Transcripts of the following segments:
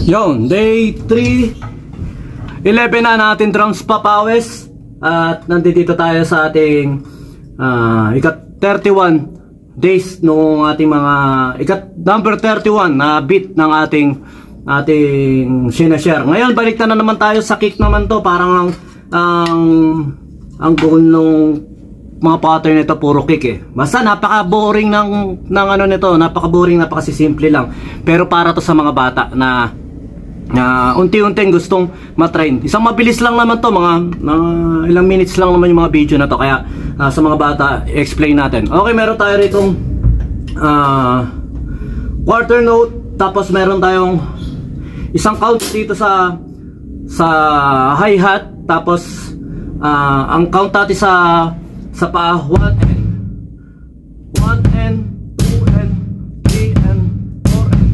Yon, day 3 11 na natin drums papawis. At nandito tayo sa ating ikat-31 days nung ating mga number 31 na beat ng ating sinashare. Ngayon balik na naman tayo sa kick naman to. Parang ang goal nung mga pattern nito puro kick eh. Basta napaka-boring ng ano nito, napaka-boring, napaka-simple lang. Pero para to sa mga bata na unti-unting gustong matrain. Isang mabilis lang naman to, mga ilang minutes lang naman yung mga video na to. Kaya sa mga bata, explain natin. Okay, meron tayo ritong quarter note, tapos meron tayong isang count dito sa hi-hat, tapos ang count natin sa paa 1N, 2N, 3N, 4N.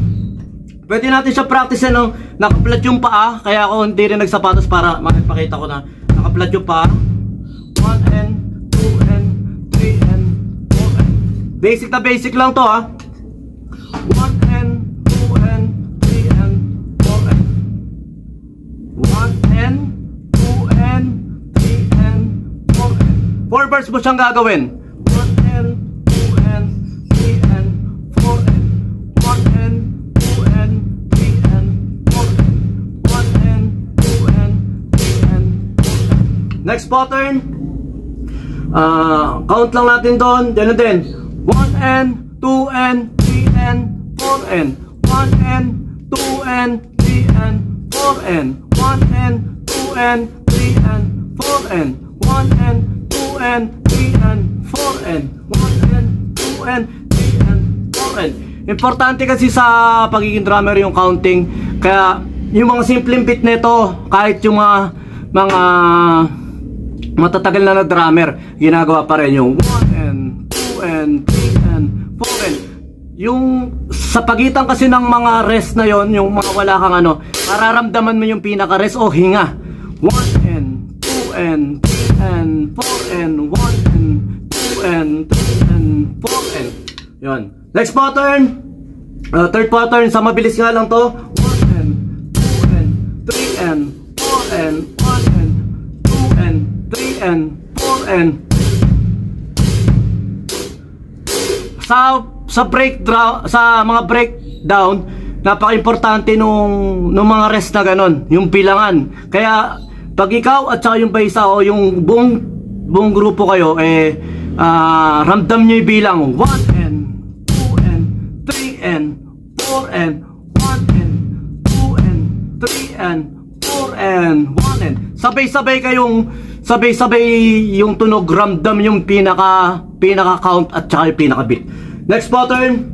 Pwede natin siya practice no? Naka-flat yung paa, kaya ako hindi rin nagsapatos para makipakita ko na naka-flat yung paa. 1N, 2N, 3N, 4N. Basic na basic lang to ha. 1N, 2N, 3N, 4N. 1N, 2N, 3N, 4N. 4 bars mo siyang gagawin. 1N, 2N, 3N, 4N. 1N, 2N, 3N, 4N. 1N, 2N, 3N, 4N. Next pattern. Count lang natin doon. Ganun din. 1N, 2N, 3N, 4N. 1N, 2N, 3N, 4N. 1N, 2N, 3N, 4N. 1N, 2N, 3N, 4N. 1N, 2N, 3N, 4N. Importante kasi sa pagiging drummer yung counting. Kaya yung mga simpleng beat nito, kahit yung mga matatagal na drummer, ginagawa pa rin yung 1N, 2N, 3N, 4N. Yung sa pagitan kasi ng mga rest na yon, yung mga wala kang mararamdaman mo yung pinaka rest o hinga. 1N, 2N, 3N, 4N, 1N, 2N, 3N, 4N. Yon. Next pattern. Third pattern, sa mabilis nga lang to. 1N, 2N, 3N, 4N, 1N, 2N, 3N, 4N. Sa mga breakdown, napaka-importante nung mga rest na ganon, yung bilangan. Kaya pag ikaw at saka yung baysa o yung buong grupo kayo ramdam nyo yung bilang 1N, 2N, 3N, 4N, 1N, 2N, 3N, 4N, 1N. Sabay-sabay yung tunog, ramdam yung pinaka count at saka yung pinaka beat. Next pattern.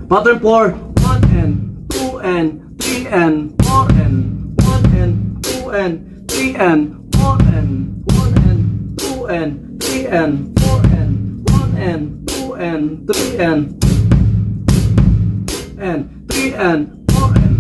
Pattern 4. 1N, 2N, 3N, 4N. 1N, 2N, 3N, 4N. 1N, 2N, 3N, 4N. 1N, 2N, 3N, and 3N, 4N.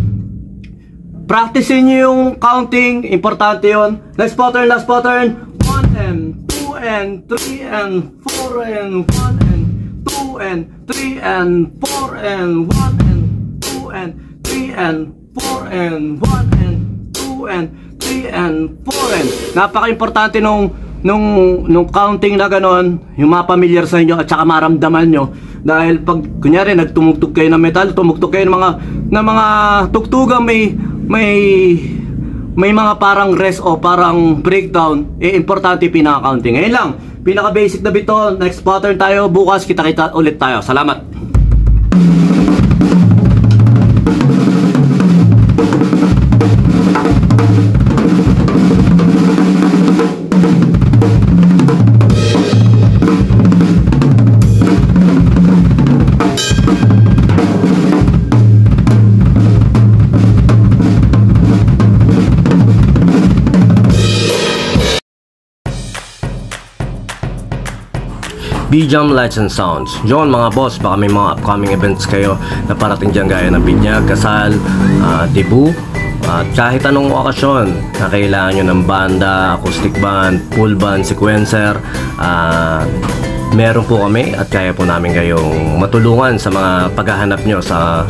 Practicein nyo yung counting, importante yon. Next pattern, last pattern. 1N, 2N, 3N, 4N. 1N, 2N, 3N, 4N. 1N, 2N, 3N, 4N. 1N, 2N, 3N, 4N. Napaka-importante nung counting na ganon, yung mapamilyar sa inyo at saka maramdaman nyo. Dahil pag kunyari nagtumugtog kayo ng metal, tumugtog kayo ng mga tugtugang may mga parang rest o parang breakdown, importante pinaka-counting. Ngayon lang, pinaka-basic na bito. Next pattern tayo, bukas kita-kita ulit tayo. Salamat! B-Jam Lights and Sounds. Yun mga boss, baka may mga upcoming events kayo na parating dyan gaya ng binyag, kasal, debut, at kahit anong okasyon na kailangan nyo ng banda, acoustic band, full band, sequencer, meron po kami at kaya po namin kayong matulungan sa mga paghahanap nyo sa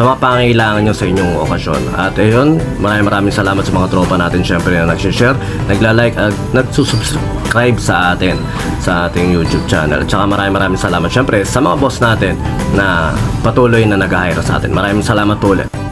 mga pangangailangan nyo sa inyong okasyon. At ayun, maraming salamat sa mga tropa natin syempre na nag-share, nagla-like at nagsusubscribe sa atin sa ating YouTube channel. At saka maraming salamat syempre sa mga boss natin na patuloy na nag-hire sa atin. Maraming salamat po ulit.